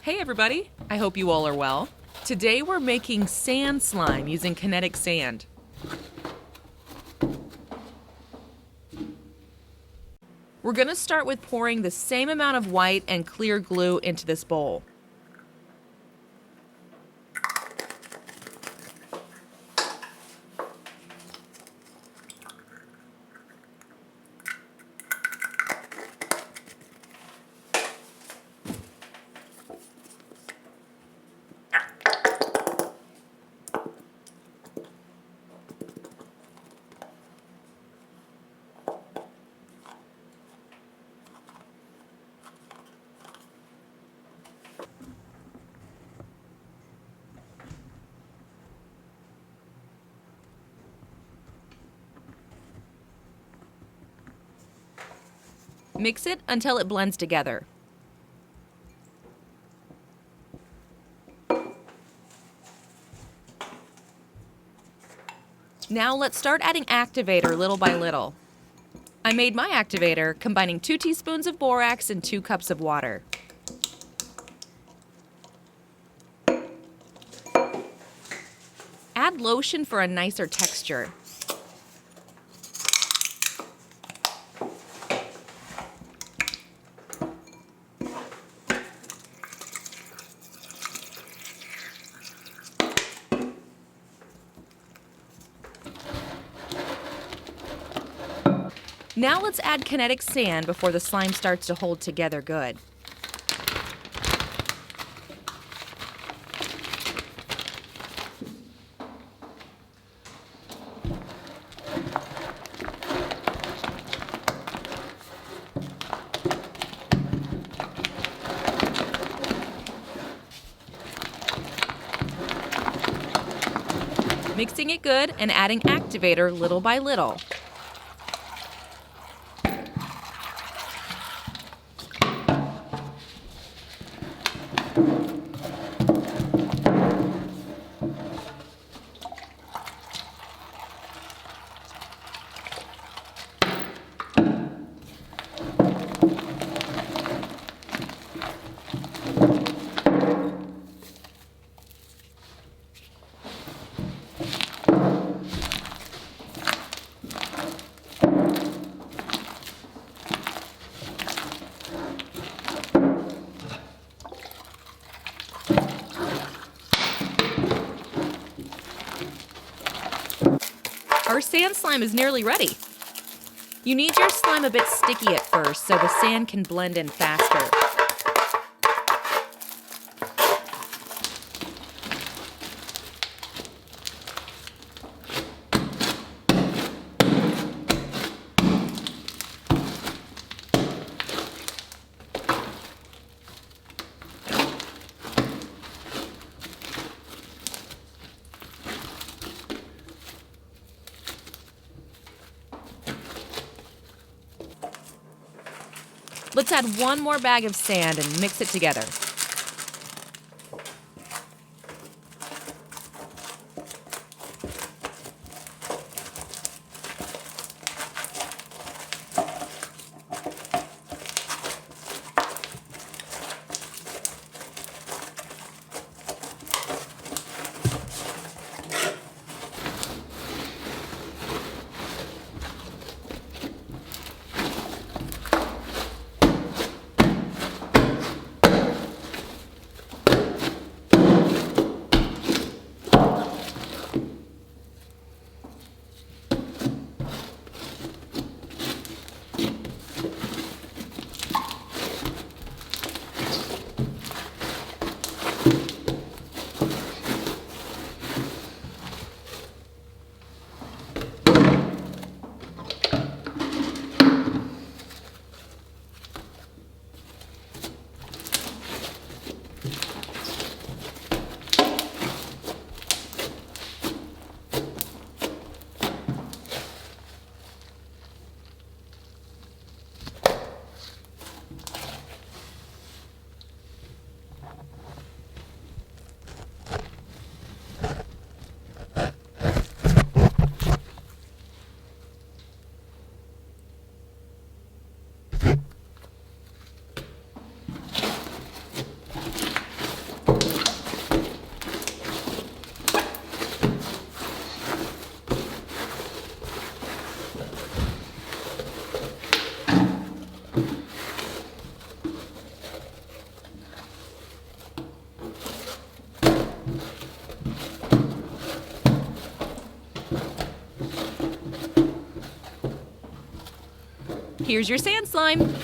Hey everybody, I hope you all are well. Today we're making sand slime using kinetic sand. We're going to start with pouring the same amount of white and clear glue into this bowl. Mix it until it blends together. Now let's start adding activator little by little. I made my activator combining 2 teaspoons of borax and 2 cups of water. Add lotion for a nicer texture. Now let's add kinetic sand before the slime starts to hold together good. Mixing it good and adding activator little by little. Our sand slime is nearly ready. You need your slime a bit sticky at first so the sand can blend in faster. Let's add one more bag of sand and mix it together. Here's your sand slime.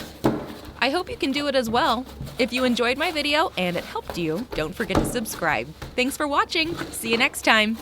I hope you can do it as well. If you enjoyed my video and it helped you, don't forget to subscribe. Thanks for watching. See you next time.